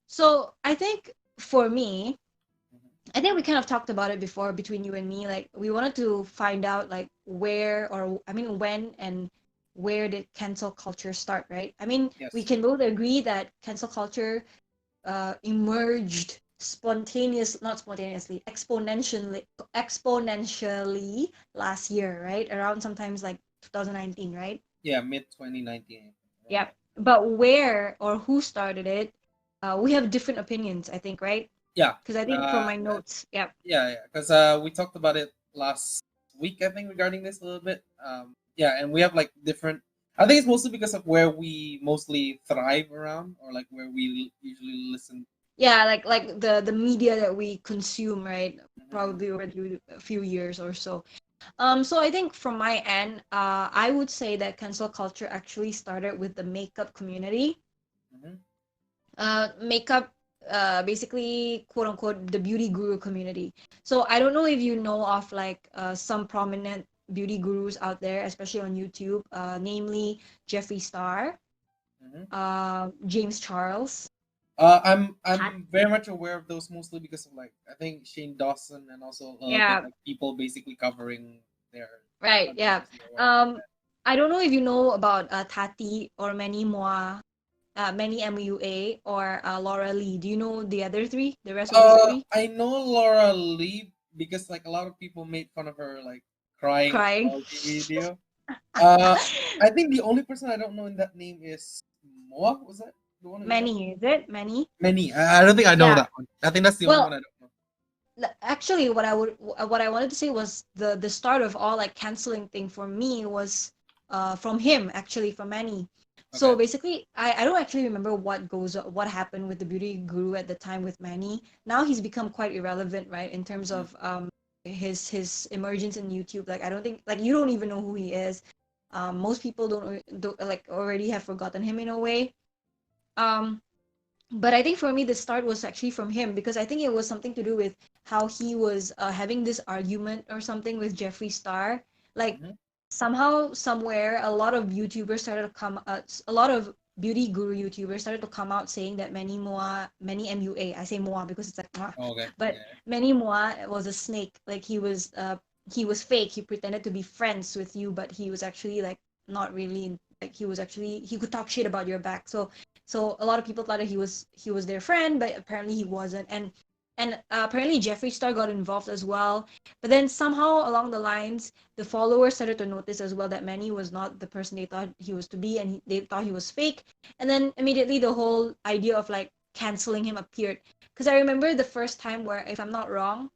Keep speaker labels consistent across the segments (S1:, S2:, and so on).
S1: So I think for me,
S2: Mhm.
S1: I think we kind of talked about it before between you and me. Like we wanted to find out like where or I mean when and where did cancel culture start, right? I mean, we
S2: Yes.
S1: can both agree that cancel culture emerged not spontaneously, exponentially last year, right? Around sometimes like 2019, right?
S2: Yeah, mid 2019 around
S1: Yep.
S2: that.
S1: But where or who started it, we have different opinions, I think, right?
S2: Yeah.
S1: Because I think from my notes, yep.
S2: Yeah, yeah, because we talked about it last week, I think, regarding this a little bit. Yeah, and we have like different. I think it's mostly because of where we mostly thrive around, or like where we usually listen.
S1: Yeah, like the media that we consume, right?
S2: Mhm.
S1: Probably over a few years or so. So I think from my end, I would say that cancel culture actually started with the makeup community.
S2: Mhm.
S1: Makeup, basically, quote unquote, the beauty guru community. So I don't know if you know of like some prominent beauty gurus out there, especially on YouTube, namely Jeffree Star,
S2: Mhm.
S1: James Charles. Pat.
S2: I'm very much aware of those mostly because of like I think Shane Dawson and also a little bit
S1: Yeah,
S2: like people basically covering their
S1: right. Yeah.
S2: controversy or whatever like
S1: Um,
S2: that.
S1: I don't know if you know about Tati or Manny Moa, Manny MUA or Laura Lee. Do you know the other three? The rest of these three?
S2: I know Laura Lee because like a lot of people made fun of her like crying
S1: Crying.
S2: apology video. Uh, I think the only person I don't know in that name is Moa. Was that the one who you mentioned?
S1: Many, is it? Many?
S2: Many. I don't think I know
S1: Yeah.
S2: that one. I think that's the only one
S1: Well,
S2: I don't know.
S1: actually, what I wanted to say was the start of all like canceling thing for me was from him, actually, from Manny. So
S2: Okay.
S1: basically, I don't actually remember what happened with the beauty guru at the time with Manny. Now he's become quite irrelevant, right, in terms
S2: Mhm.
S1: of his emergence in YouTube. Like I don't think like you don't even know who he is. Most people don't like already have forgotten him in a way. Um, but I think for me the start was actually from him because I think it was something to do with how he was having this argument or something with Jeffree Star. Like
S2: Mhm.
S1: somehow, somewhere, a lot of YouTubers started to come. A lot of beauty guru YouTubers started to come out saying that Many MUA. I say Moa because it's like, Mwah.
S2: Oh, okay.
S1: But
S2: Yeah.
S1: Many Moa was a snake. Like he was fake. He pretended to be friends with you, but he was actually like not really. Like he could talk shit about your back. So a lot of people thought that he was their friend, but apparently he wasn't. And apparently Jeffree Star got involved as well. But then somehow along the lines, the followers started to notice as well that Manny was not the person they thought he was to be, and they thought he was fake. And then immediately the whole idea of like canceling him appeared. Because I remember the first time where, if I'm not wrong,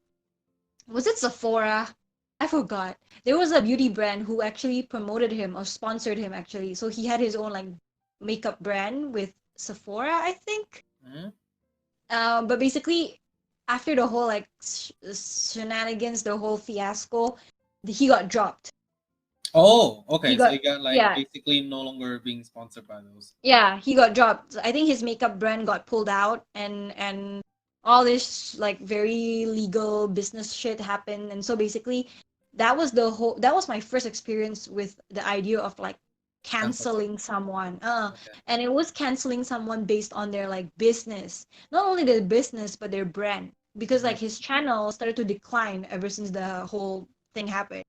S1: was it Sephora? I forgot. There was a beauty brand who actually promoted him or sponsored him actually. So he had his own like makeup brand with Sephora, I think.
S2: Mhm.
S1: But basically, after the whole like shenanigans, the whole fiasco, he got dropped.
S2: Oh,
S1: He
S2: okay. So
S1: got
S2: you got like
S1: yeah,
S2: basically no longer being sponsored by those.
S1: yeah, he got dropped. I think his makeup brand got pulled out, and all this like very legal business shit happened. And so basically, that was my first experience with the idea of like
S2: Cancel culture.
S1: canceling someone.
S2: Okay.
S1: And it was canceling someone based on their like business, not only their business but their brand, because
S2: Mhm.
S1: like his channel started to decline ever since the whole thing happened.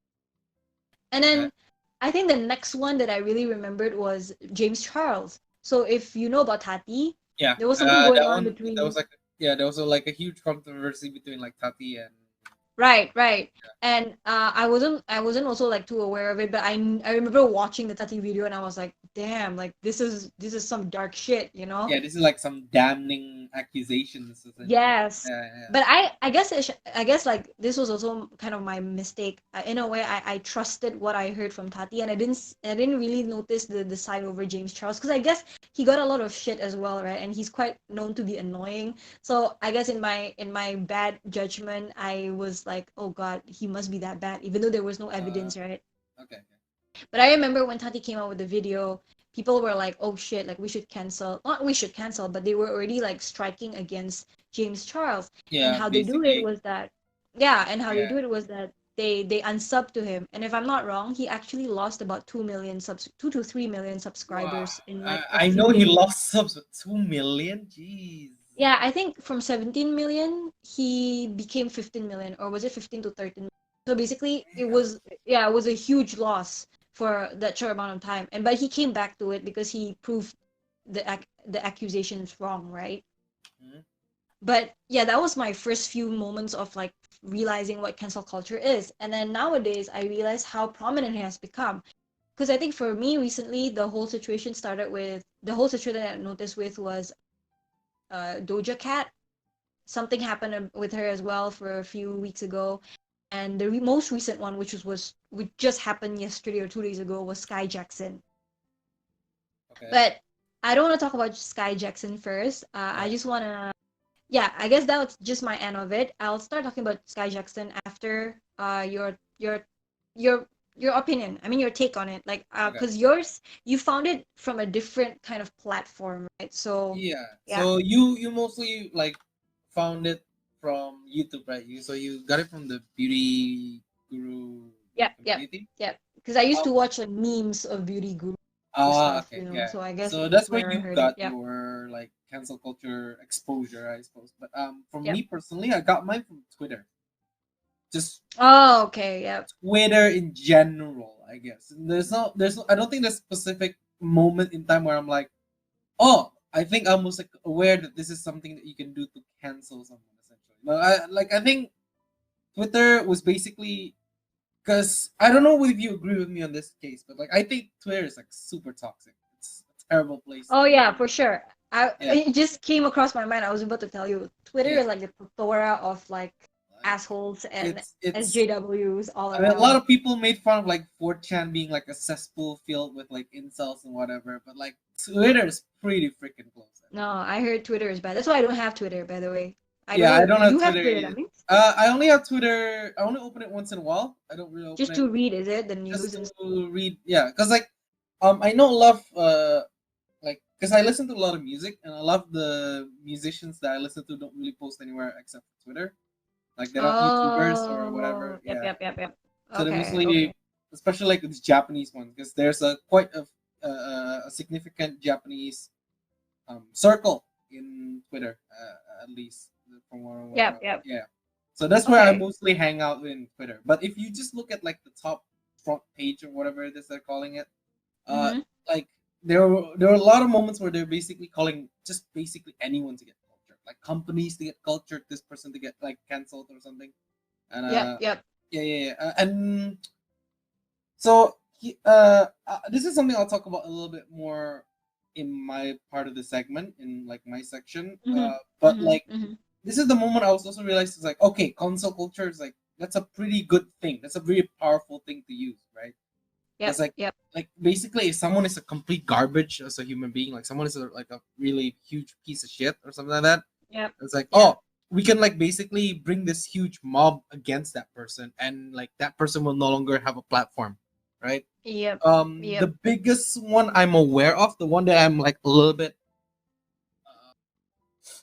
S1: And
S2: Okay.
S1: then I think the next one that I really remembered was James Charles. So if you know about Tati,
S2: Yeah.
S1: there was something going
S2: That
S1: on
S2: one. That was
S1: between.
S2: like yeah. There was like a huge controversy between like Tati and.
S1: Right, right. And I wasn't also like too aware of it, but I remember watching the Tati video and I was like, damn, like this is some dark shit, you know?
S2: Yeah, this is like some damning accusations essentially.
S1: Yes.
S2: Yeah, yeah.
S1: But I guess like this was also kind of my mistake. In a way, I trusted what I heard from Tati, and I didn't really notice the side over James Charles because I guess he got a lot of shit as well, right? And he's quite known to be annoying. So I guess in my bad judgment, I was like, oh God, he must be that bad, even though there was no
S2: Uh,
S1: evidence, right?
S2: okay, okay.
S1: But I remember when Tati came out with the video, people were like, "Oh shit! Like we should cancel. Not we should cancel, but they were already like striking against James Charles." And
S2: Yeah,
S1: how they do it
S2: basically.
S1: was that, yeah, and how they
S2: Yeah.
S1: do it was that they unsub to him. And if I'm not wrong, he actually lost about 2 to 3 million
S2: Wow.
S1: subscribers in like a
S2: I know he
S1: few.
S2: lost subs with 2 million. Jeez.
S1: Yeah, I think from 17 million, he became 15 million, or was it 15 to 13? So basically, it
S2: Damn.
S1: was, yeah, it was a huge loss for that short amount of time. And but he came back to it because he proved the accusations wrong, right?
S2: Mhm.
S1: But yeah, that was my first few moments of like realizing what cancel culture is. And then nowadays, I realize how prominent it has become. Because I think for me recently, the whole situation that I noticed with was Doja Cat. Something happened with her as well for a few weeks ago, and the most recent one, which just happened yesterday or 2 days ago, was Sky Jackson.
S2: Okay.
S1: But I don't want to talk about Sky Jackson first. I
S2: Yeah.
S1: just want to, yeah, I guess that's just my end of it. I'll start talking about Sky Jackson after your your opinion. I mean your take on it, like
S2: Okay.
S1: because yours you found it from a different kind of platform, right? So
S2: Yeah.
S1: yeah,
S2: So you mostly like found it from YouTube, right? You got it from the beauty guru
S1: yeah, yeah,
S2: community.
S1: yeah. Because I used
S2: Um.
S1: to watch like memes of beauty guru
S2: Ah.
S1: stuff,
S2: Okay. Yeah.
S1: so I guess
S2: So
S1: that's
S2: that's where
S1: where I
S2: you
S1: heard it.
S2: got
S1: Yep,
S2: your like cancel culture exposure, I suppose. But for
S1: yep.
S2: me personally, I got mine from Twitter. Just
S1: Oh, okay, yep.
S2: Twitter in general, I guess. I don't think there's a specific moment in time where I'm like, oh, I think I was like aware that this is something that you can do to cancel someone essentially. No, I think Twitter was basically because I don't know if you agree with me on this case, but like I think Twitter is like super toxic. It's a terrible place to
S1: Oh
S2: be.
S1: yeah, for sure.
S2: Yeah,
S1: It just came across my mind. I was about to tell you, Twitter
S2: yeah.
S1: is like the plethora of like
S2: Like
S1: assholes and
S2: it's
S1: SJWs all
S2: I mean, a lot
S1: around.
S2: of people made fun of like 4chan being like a cesspool filled with like insults and whatever, but like Twitter is pretty freaking close.
S1: No, I heard Twitter is bad. That's why I don't have Twitter, by the way. I don't
S2: Yeah, I
S1: know.
S2: don't have
S1: You have
S2: Twitter
S1: Twitter, that
S2: either.
S1: means
S2: I only have Twitter. I only open it once in a while. I don't really open
S1: just
S2: it
S1: to read, is it? The
S2: just
S1: news and stuff.
S2: to read. Yeah, because like, I know a lot of like, because I listen to a lot of music, and a lot of the musicians that I listen to don't really post anywhere except for Twitter. Like they're not YouTubers or whatever.
S1: Oh, yep,
S2: Yeah,
S1: yep, yep, yep.
S2: so they're
S1: Okay, okay.
S2: mostly, especially like these Japanese ones, because there's a quite a significant Japanese circle in Twitter, at least from what I'm aware
S1: Yep,
S2: of.
S1: yep.
S2: Yeah, so that's where I
S1: Okay.
S2: mostly hang out in Twitter. But if you just look at like the top front page or whatever it is they're calling it, uh,
S1: Mm-hmm.
S2: like there are a lot of moments where they're basically calling just basically anyone to get cultured, like companies to get cultured, this person to get like canceled or something, and
S1: Yep, yep.
S2: and this is something I'll talk about a little bit more in my part of the segment in like my section.
S1: Mm-hmm.
S2: But
S1: Mm-hmm.
S2: like
S1: Mm-hmm.
S2: this is the moment I was also realized it's like okay, console culture is like that's a pretty good thing. That's a very powerful thing to use, right? Because
S1: Yep, yep,
S2: like basically if someone is a complete garbage as a human being, like someone is like a really huge piece of shit or something like that,
S1: yep,
S2: it's like,
S1: yep,
S2: oh, we can like basically bring this huge mob against that person, and like that person will no longer have a platform, right?
S1: yep,
S2: The
S1: yep.
S2: biggest one I'm aware of, the one that I'm like a little bit,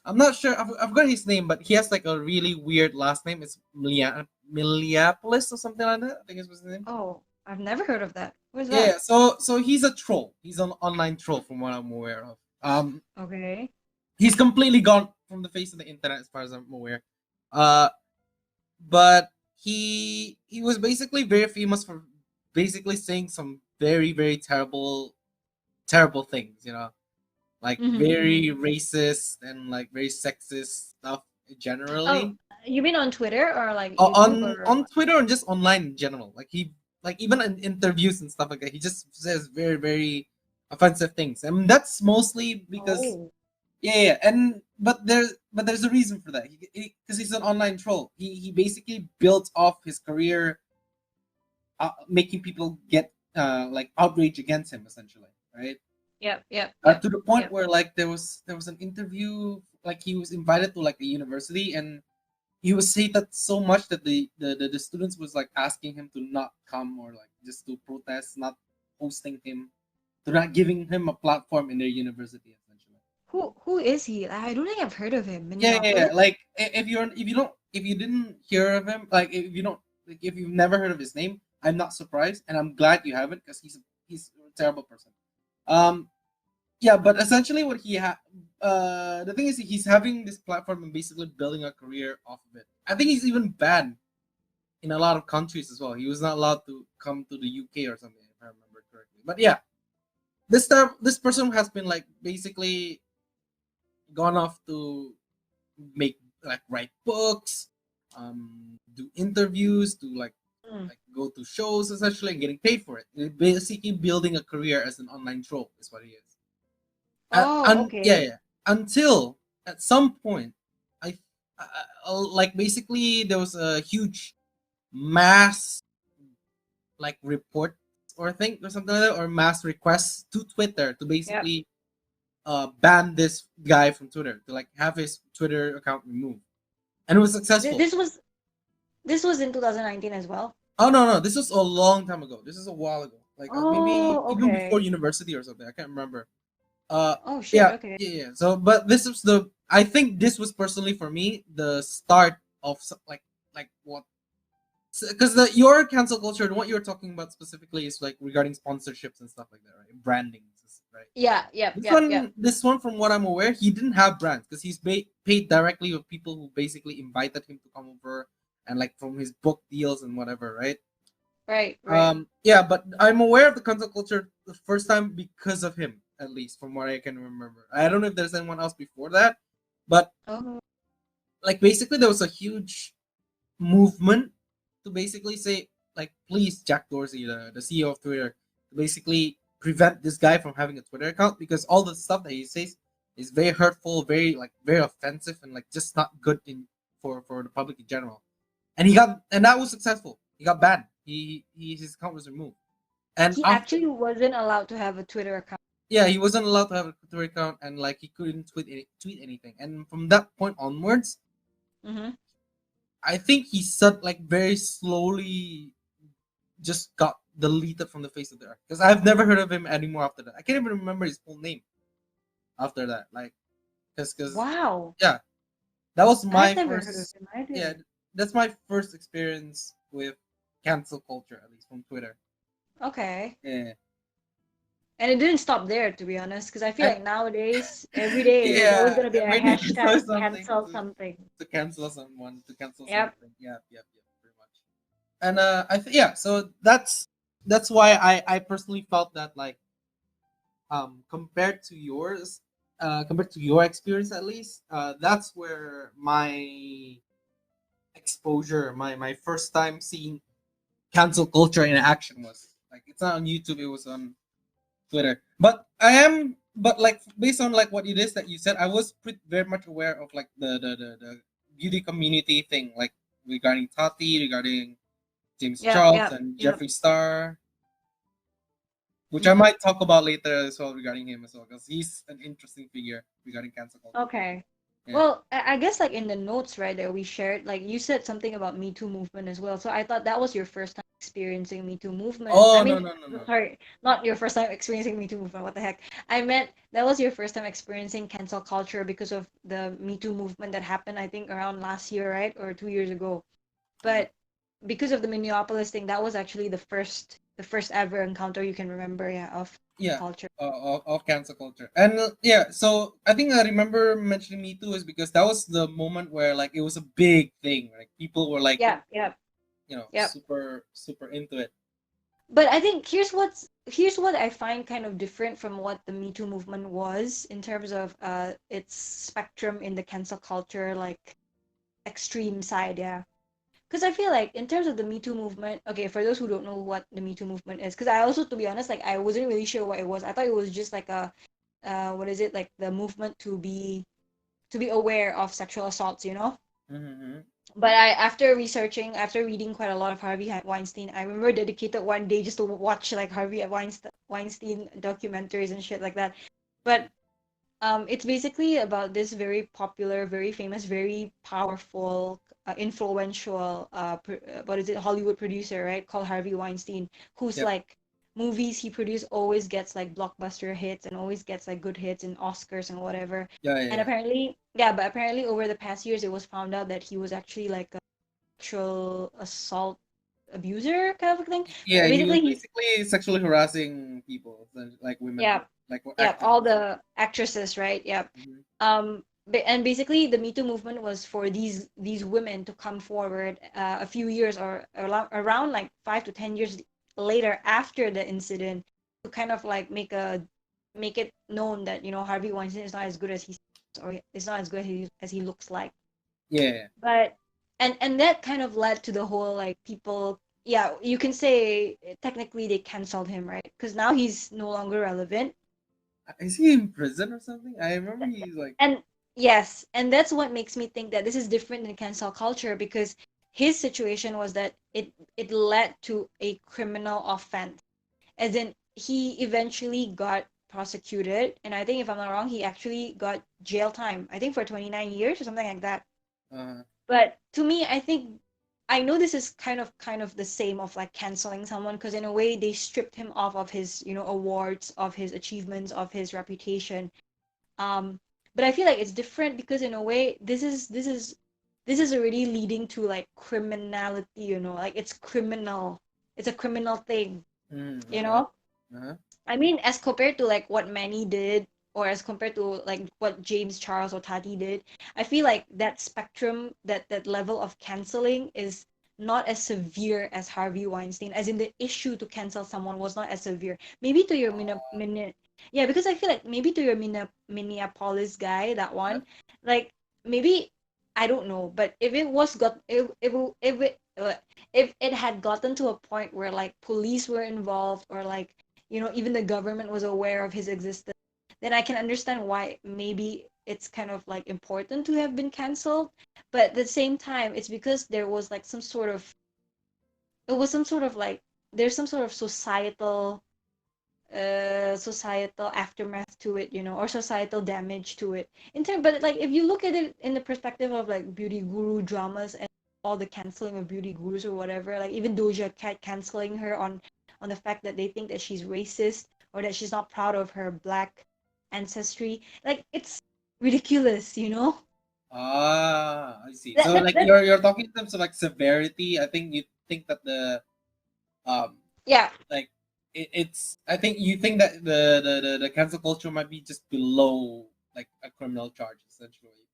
S2: I'm not sure. I've got his name, but he has like a really weird last name. It's Miliapolis or something like that. I think it's his name.
S1: Oh, I've never heard of that. What is
S2: Yeah.
S1: that?
S2: So he's a troll. He's an online troll, from what I'm aware of.
S1: Okay.
S2: He's completely gone from the face of the internet, as far as I'm aware. Uh, but he was basically very famous for basically saying some very terrible things, like
S1: Mm-hmm, mm-hmm.
S2: very racist and like very sexist stuff
S1: Oh,
S2: generally.
S1: you mean on Twitter or like YouTube or
S2: On
S1: what?
S2: Twitter and just online in general, like he, like even in interviews and stuff like that, he just says very offensive things, and that's mostly because
S1: Oh.
S2: yeah, and but there's a reason for that. Because he's an online troll. He basically built off his career, making people get like outrage against him, essentially, right?
S1: Yep, yep, yep,
S2: To the point
S1: yep.
S2: where like there was an interview, like he was invited to like a university, and he was hated so much that the students was like asking him to not come, or like just to protest not hosting him, to not giving him a platform in their university, essentially.
S1: Who is he? I don't think I've heard of him.
S2: Yeah.
S1: Minneapolis?
S2: Like if you didn't hear of him, like if you don't, like if you've never heard of his name, I'm not surprised, and I'm glad you haven't, because he's a terrible person. Um, yeah, but essentially what the thing is he's having this platform and basically building a career off of it. I think he's even banned in a lot of countries as well. He was not allowed to come to the UK or something, if I remember correctly. But yeah, this time this person has been like basically gone off to make like write books, do interviews, to
S1: Mm.
S2: like go to shows essentially and getting paid for it. Basically building a career as an online troll is what he is.
S1: Oh,
S2: And yeah,
S1: okay.
S2: yeah. Until at some point, I, like basically there was a huge mass like report or thing or something like that, or mass requests to Twitter to
S1: Yep.
S2: basically ban this guy from Twitter, to like have his Twitter account removed, and it was
S1: Th-
S2: successful.
S1: This was this was in 2019 as well.
S2: Oh no, no, this was a long time ago. This is a while ago, like maybe
S1: Oh,
S2: even before
S1: okay.
S2: university or something. I can't remember. Uh,
S1: Oh shit.
S2: yeah,
S1: Okay.
S2: yeah, yeah. So, but this was the. I think this was personally for me the start of like what, because the your cancel culture and what you're talking about specifically is like regarding sponsorships and stuff like that, right? Branding, right?
S1: Yeah. Yep.
S2: This
S1: Yep. Yep.
S2: one, this one, from what I'm aware, he didn't have brands because he's paid directly with people who basically invited him to come over, and like from his book deals and whatever, right?
S1: Right. Right.
S2: Yeah, but I'm aware of the cancel culture the first time because of him, at least from what I can remember. I don't know if there's anyone else before that, but
S1: Oh.
S2: like basically there was a huge movement to basically say like, please, Jack Dorsey, the CEO of Twitter, to basically prevent this guy from having a Twitter account because all the stuff that he says is very hurtful, very like very offensive, and like just not good in for the public in general. And that was successful. He got banned. His account was removed. And
S1: He
S2: after,
S1: actually wasn't allowed to have a Twitter account.
S2: yeah, he wasn't allowed to have a Twitter account, and like he couldn't tweet anything. And from that point onwards,
S1: Mm-hmm.
S2: I think he said like very slowly just got deleted from the face of the earth, because I've never heard of him anymore after that. I can't even remember his full name after that. Like, because
S1: Wow.
S2: yeah, that was
S1: I've
S2: my
S1: never heard of
S2: first.
S1: him. I
S2: Yeah,
S1: didn't.
S2: that's my first experience with cancel culture, at least from Twitter.
S1: Okay.
S2: Yeah,
S1: And it didn't stop there, to be honest, because I feel
S2: and
S1: like nowadays, every day, there's always
S2: yeah,
S1: gonna be a
S2: every day
S1: hashtag
S2: there's something
S1: cancel something.
S2: to cancel someone, to cancel
S1: Yep.
S2: something. Yeah, yeah, yeah, pretty much. And yeah, so that's why I personally felt that like, compared to yours, compared to your experience at least, that's where my exposure, my first time seeing cancel culture in action was. Like, it's not on YouTube, it was on Twitter. But like based on like what it is that you said, I was very much aware of like the beauty community thing, like regarding Tati, regarding James
S1: Yep.
S2: Charles
S1: Yep.
S2: and
S1: Yep.
S2: Jeffree Star, which I
S1: Mm-hmm.
S2: might talk about later as well regarding him as well, because he's an interesting figure regarding cancel culture.
S1: Okay.
S2: Yeah.
S1: Well, I guess like in the notes, right, that we shared, like you said something about Me Too movement as well. So I thought that was your first time experiencing Me Too movement. I
S2: Oh, no,
S1: mean,
S2: no, no, no.
S1: sorry, not your first time experiencing Me Too movement. What the heck? I meant that was your first time experiencing cancel culture because of the Me Too movement that happened, I think, around last year, right? Or 2 years ago.
S2: Mhm.
S1: But because of the Minneapolis thing, that was actually the first ever encounter you can remember, yeah, of
S2: Yeah,
S1: culture.
S2: of cancel culture. And yeah, so I think I remember mentioning Me Too is because that was the moment where like it was a big thing. Like people were like,
S1: Yeah, yeah, yeah.
S2: super super into it.
S1: But I think here's what I find kind of different from what the Me Too movement was in terms of its spectrum in the cancel culture like extreme side, yeah. Because I feel like in terms of the Me Too movement, okay, for those who don't know what the Me Too movement is, because I also, to be honest, like I wasn't really sure what it was. I thought it was just like a what is it, like the movement to be aware of sexual assaults, you know?
S2: Mm-hmm.
S1: But I, after researching, after reading quite a lot of Harvey Weinstein, I remember dedicated one day just to watch like Harvey Weinstein documentaries and shit like that. But it's basically about this very popular, very famous, very powerful, influential, what is it, Hollywood producer, right? Called Harvey Weinstein, who's
S2: Yep.
S1: like movies he produced always gets like blockbuster hits and always gets like good hits in Oscars and whatever.
S2: Yeah, yeah,
S1: And
S2: yeah.
S1: apparently, yeah, but apparently over the past years, it was found out that he was actually like a sexual assault abuser kind of a thing.
S2: Yeah, he was
S1: Basically, he's
S2: basically sexually harassing people, like women.
S1: yeah.
S2: like or
S1: Yeah, all
S2: activists.
S1: the actresses, right? Yeah.
S2: Mhm.
S1: And basically the Me Too movement was for these women to come forward a few years or around like 5 to 10 years later after the incident to kind of like make it known that Harvey Weinstein is not as good as he seems, or is not as good as he looks like.
S2: Yeah,
S1: But and that kind of led to the whole like people, yeah, you can say technically they canceled him, right? Because now he's no longer relevant.
S2: is he in prison or something? I remember he's like,
S1: And yes, and that's what makes me think that this is different in cancel culture, because his situation was that it led to a criminal offense. As in, he eventually got prosecuted, and I think if I'm not wrong, he actually got jail time. I think for 29 years or something like that.
S2: uh,
S1: But to me, I think I know this is kind of the same of like canceling someone, because in a way they stripped him off of his awards, of his achievements, of his reputation. um but I feel like it's different because in a way this is already leading to like criminality, like it's criminal. It's a criminal thing, you
S2: okay,
S1: know
S2: uh-huh.
S1: I mean, as compared to like what Manny did, or as compared to like what James Charles or Tati did, I feel like that spectrum, that level of canceling is not as severe as Harvey Weinstein. As in, the issue to cancel someone was not as severe. Maybe to your yeah, because I feel like maybe to your Minneapolis guy, that
S2: Yeah.
S1: one, like maybe I don't know, but if it was got if it had gotten to a point where like police were involved, or like even the government was aware of his existence, then I can understand why maybe it's kind of like important to have been canceled. But at the same time, it's because there was like some sort of like there's some sort of societal aftermath to it, or societal damage to it. But like if you look at it in the perspective of like beauty guru dramas and all the canceling of beauty gurus or whatever, like even Doja Cat canceling her on the fact that they think that she's racist, or that she's not proud of her black ancestry, like it's ridiculous.
S2: I see.
S1: that
S2: So
S1: that,
S2: like
S1: that
S2: you're talking in terms of like severity. I think you think that the um
S1: yeah.
S2: like it's I think you think that the cancel culture might be just below like a criminal charge essentially.